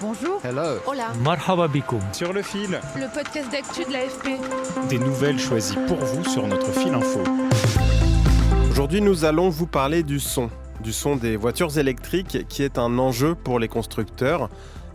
Bonjour. Hello. Hola. Marhaba bikoum. Sur le fil, Le podcast d'actu de l'AFP. des nouvelles choisies pour vous sur notre fil info. Aujourd'hui, nous allons vous parler du son des voitures électriques qui est un enjeu pour les constructeurs.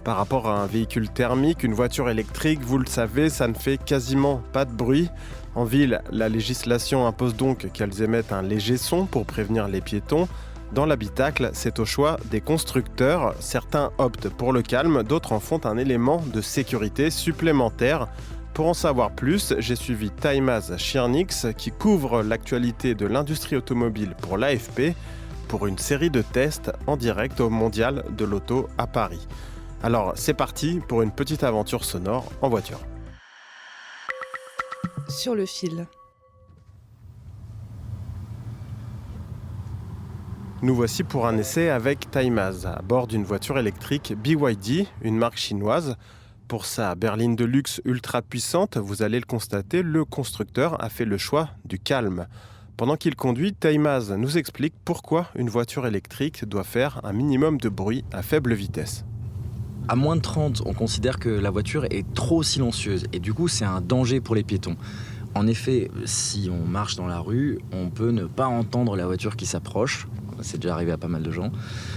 Par rapport à un véhicule thermique, une voiture électrique, vous le savez, ça ne fait quasiment pas de bruit. En ville, la législation impose donc qu'elles émettent un léger son pour prévenir les piétons. Dans l'habitacle, c'est au choix des constructeurs. Certains optent pour le calme, d'autres en font un élément de sécurité supplémentaire. Pour en savoir plus, j'ai suivi Taïmaz Chirnix qui couvre l'actualité de l'industrie automobile pour l'AFP pour une série de tests en direct au Mondial de l'Auto à Paris. Alors c'est parti pour une petite aventure sonore en voiture. Sur le fil. Nous voici pour un essai avec Taïmaz à bord d'une voiture électrique BYD, une marque chinoise. Pour sa berline de luxe ultra puissante, vous allez le constater, le constructeur a fait le choix du calme. Pendant qu'il conduit, Taïmaz nous explique pourquoi une voiture électrique doit faire un minimum de bruit à faible vitesse. À moins de 30, on considère que la voiture est trop silencieuse et du coup c'est un danger pour les piétons. En effet, si on marche dans la rue, on peut ne pas entendre la voiture qui s'approche. C'est déjà arrivé à pas mal de gens.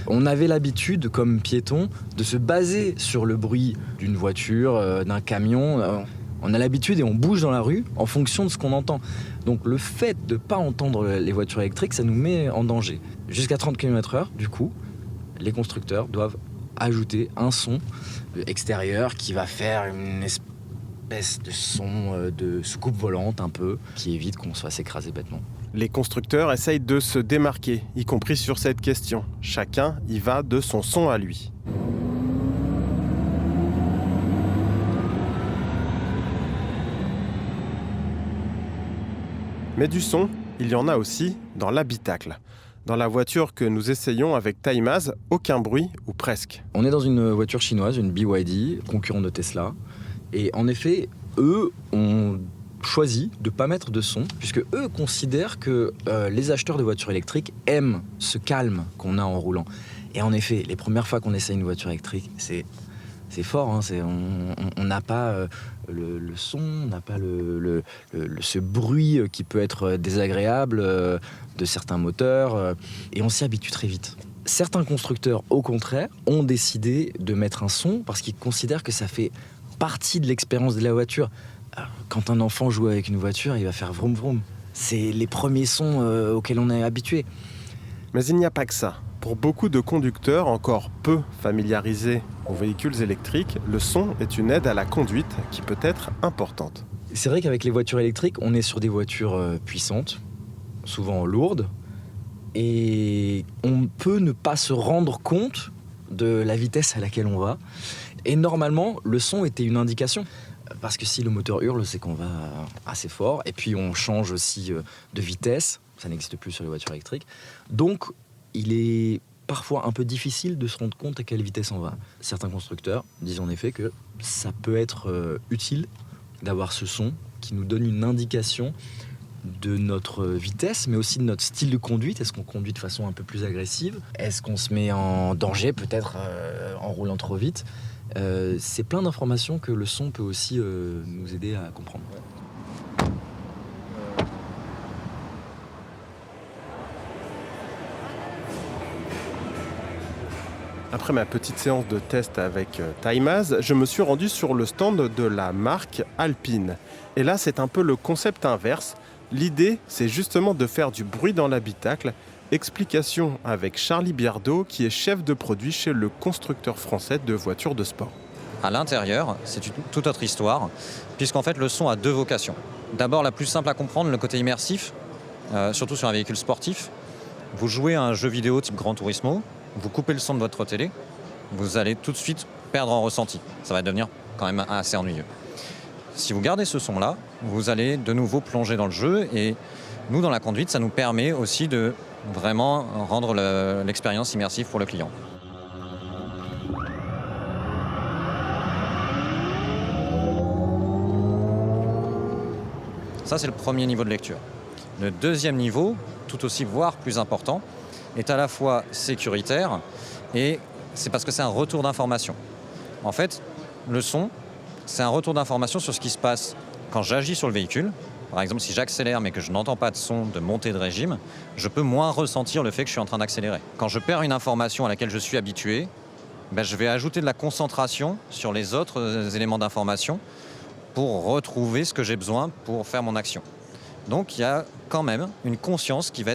On avait l'habitude, comme piéton, de se baser sur le bruit d'une voiture, d'un camion. On a l'habitude et on bouge dans la rue en fonction de ce qu'on entend. Donc le fait de ne pas entendre les voitures électriques, ça nous met en danger. Jusqu'à 30 km/h, du coup, les constructeurs doivent ajouter un son extérieur qui va faire une espèce de son de soucoupe volante un peu, qui évite qu'on se fasse écraser bêtement. Les constructeurs essayent de se démarquer, y compris sur cette question. Chacun y va de son son à lui. Mais du son, il y en a aussi dans l'habitacle. Dans la voiture que nous essayons avec Taïmaz, aucun bruit ou presque. On est dans une voiture chinoise, une BYD, concurrent de Tesla. Et en effet, eux ont choisi de ne pas mettre de son, puisque eux considèrent que les acheteurs de voitures électriques aiment ce calme qu'on a en roulant. Et en effet, les premières fois qu'on essaye une voiture électrique, c'est fort, hein, on n'a pas le son, on n'a pas ce bruit qui peut être désagréable de certains moteurs, et on s'y habitue très vite. Certains constructeurs, au contraire, ont décidé de mettre un son parce qu'ils considèrent que ça fait partie de l'expérience de la voiture. Quand un enfant joue avec une voiture, il va faire vroom vroom. C'est les premiers sons auxquels on est habitué. Mais il n'y a pas que ça. Pour beaucoup de conducteurs encore peu familiarisés aux véhicules électriques, le son est une aide à la conduite qui peut être importante. C'est vrai qu'avec les voitures électriques, on est sur des voitures puissantes, souvent lourdes, et on peut ne pas se rendre compte de la vitesse à laquelle on va. Et normalement, le son était une indication. Parce que si le moteur hurle, c'est qu'on va assez fort. Et puis on change aussi de vitesse. Ça n'existe plus sur les voitures électriques. Donc il est parfois un peu difficile de se rendre compte à quelle vitesse on va. Certains constructeurs disent en effet que ça peut être utile d'avoir ce son qui nous donne une indication de notre vitesse, mais aussi de notre style de conduite. Est-ce qu'on conduit de façon un peu plus agressive ? Est-ce qu'on se met en danger peut-être en roulant trop vite ? C'est plein d'informations que le son peut aussi nous aider à comprendre. Après ma petite séance de test avec Taïmaz, je me suis rendu sur le stand de la marque Alpine. Et là, c'est un peu le concept inverse. L'idée, c'est justement de faire du bruit dans l'habitacle. Explication avec Charlie Biardeau, qui est chef de produit chez le constructeur français de voitures de sport. À l'intérieur, c'est une toute autre histoire, puisqu'en fait le son a deux vocations. D'abord, la plus simple à comprendre, le côté immersif, surtout sur un véhicule sportif. Vous jouez à un jeu vidéo type Gran Turismo, vous coupez le son de votre télé, vous allez tout de suite perdre en ressenti. Ça va devenir quand même assez ennuyeux. Si vous gardez ce son-là, vous allez de nouveau plonger dans le jeu, et nous, dans la conduite, ça nous permet aussi de vraiment rendre l'expérience immersive pour le client. Ça, c'est le premier niveau de lecture. Le deuxième niveau, tout aussi voire plus important, est à la fois sécuritaire et c'est parce que c'est un retour d'information. En fait, le son, c'est un retour d'information sur ce qui se passe quand j'agis sur le véhicule. Par exemple, si j'accélère mais que je n'entends pas de son de montée de régime, je peux moins ressentir le fait que je suis en train d'accélérer. Quand je perds une information à laquelle je suis habitué, je vais ajouter de la concentration sur les autres éléments d'information pour retrouver ce que j'ai besoin pour faire mon action. Donc il y a quand même une conscience qui va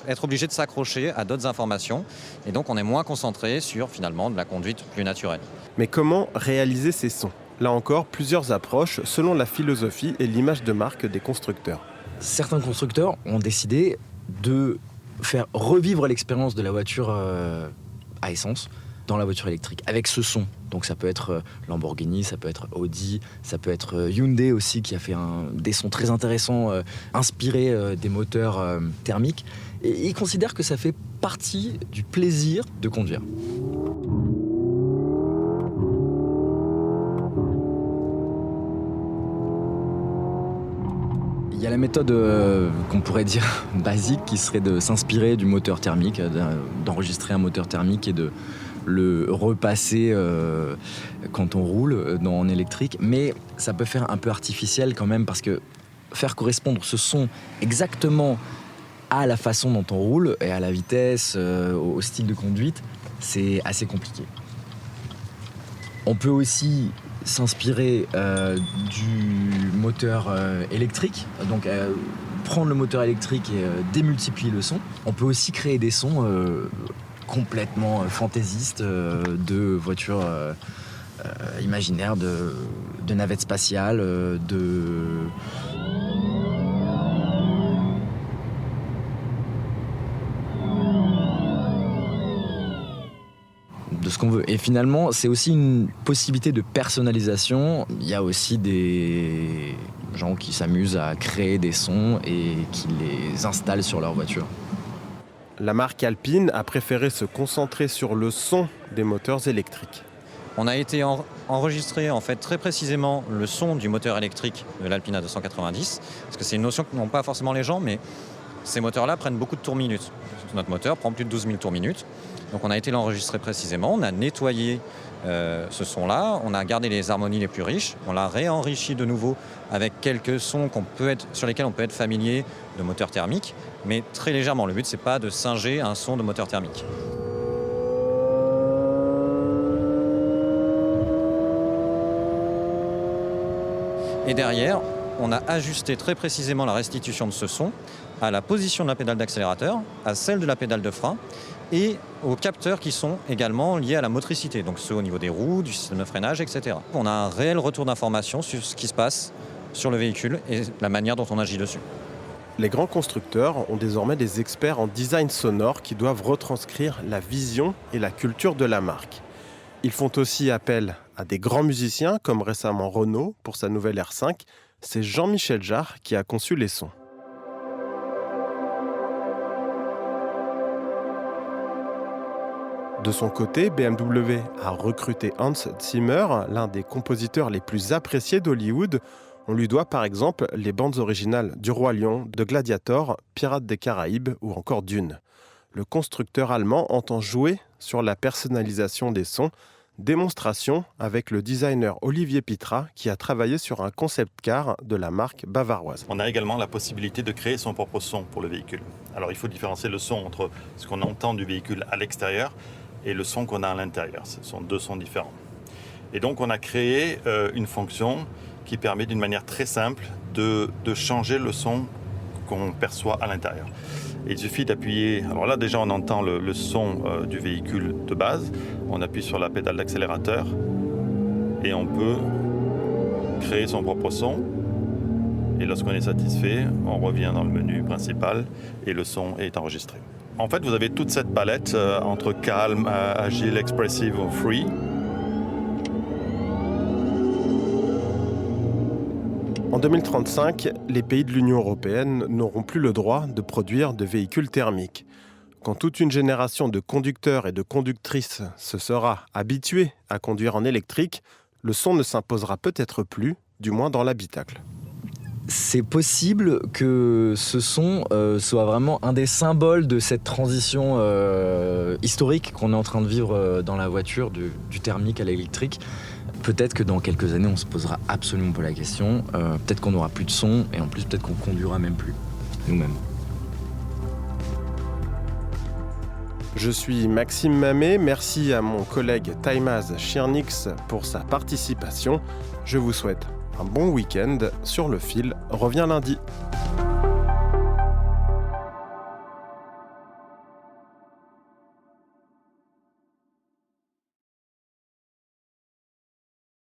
être obligée de s'accrocher à d'autres informations et donc on est moins concentré sur finalement de la conduite plus naturelle. Mais comment réaliser ces sons ? Là encore, plusieurs approches selon la philosophie et l'image de marque des constructeurs. Certains constructeurs ont décidé de faire revivre l'expérience de la voiture à essence dans la voiture électrique, avec ce son. Donc ça peut être Lamborghini, ça peut être Audi, ça peut être Hyundai aussi, qui a fait des sons très intéressants, inspirés des moteurs thermiques. Et ils considèrent que ça fait partie du plaisir de conduire. Il y a la méthode qu'on pourrait dire basique, qui serait de s'inspirer du moteur thermique, d'enregistrer un moteur thermique et de le repasser quand on roule en électrique. Mais ça peut faire un peu artificiel quand même, parce que faire correspondre ce son exactement à la façon dont on roule et à la vitesse, au style de conduite, c'est assez compliqué. On peut aussi s'inspirer du moteur électrique, donc prendre le moteur électrique et démultiplier le son. On peut aussi créer des sons complètement fantaisistes de voitures imaginaires, de navettes spatiales, de ce qu'on veut. Et finalement, c'est aussi une possibilité de personnalisation. Il y a aussi des gens qui s'amusent à créer des sons et qui les installent sur leur voiture. La marque Alpine a préféré se concentrer sur le son des moteurs électriques. On a été enregistré en fait très précisément le son du moteur électrique de l'Alpine A290, parce que c'est une notion que n'ont pas forcément les gens, mais ces moteurs-là prennent beaucoup de tours-minutes. Notre moteur prend plus de 12 000 tours-minutes. Donc on a été l'enregistrer précisément, on a nettoyé ce son-là, on a gardé les harmonies les plus riches, on l'a réenrichi de nouveau avec quelques sons sur lesquels on peut être familier de moteur thermique, mais très légèrement. Le but, c'est pas de singer un son de moteur thermique. Et derrière, on a ajusté très précisément la restitution de ce son à la position de la pédale d'accélérateur, à celle de la pédale de frein et aux capteurs qui sont également liés à la motricité, donc ceux au niveau des roues, du système de freinage, etc. On a un réel retour d'information sur ce qui se passe sur le véhicule et la manière dont on agit dessus. Les grands constructeurs ont désormais des experts en design sonore qui doivent retranscrire la vision et la culture de la marque. Ils font aussi appel à des grands musiciens, comme récemment Renault pour sa nouvelle R5. C'est Jean-Michel Jarre qui a conçu les sons. De son côté, BMW a recruté Hans Zimmer, l'un des compositeurs les plus appréciés d'Hollywood. On lui doit par exemple les bandes originales du Roi Lion, de Gladiator, Pirates des Caraïbes ou encore Dune. Le constructeur allemand entend jouer sur la personnalisation des sons, démonstration avec le designer Olivier Pitra qui a travaillé sur un concept car de la marque bavaroise. On a également la possibilité de créer son propre son pour le véhicule. Alors il faut différencier le son entre ce qu'on entend du véhicule à l'extérieur et le son qu'on a à l'intérieur. Ce sont deux sons différents. Et donc on a créé une fonction qui permet d'une manière très simple de changer le son qu'on perçoit à l'intérieur. Il suffit d'appuyer, alors là déjà on entend le son du véhicule de base, on appuie sur la pédale d'accélérateur et on peut créer son propre son. Et lorsqu'on est satisfait, on revient dans le menu principal et le son est enregistré. En fait, vous avez toute cette palette entre calme, agile, expressive ou free. En 2035, les pays de l'Union européenne n'auront plus le droit de produire de véhicules thermiques. Quand toute une génération de conducteurs et de conductrices se sera habituée à conduire en électrique, le son ne s'imposera peut-être plus, du moins dans l'habitacle. C'est possible que ce son soit vraiment un des symboles de cette transition historique qu'on est en train de vivre dans la voiture, du thermique à l'électrique. Peut-être que dans quelques années, on se posera absolument pas la question. Peut-être qu'on n'aura plus de son, et en plus, peut-être qu'on conduira même plus, nous-mêmes. Je suis Maxime Mamet, merci à mon collègue Taimaz Chirnix pour sa participation. Je vous souhaite un bon week-end. Sur le fil revient lundi.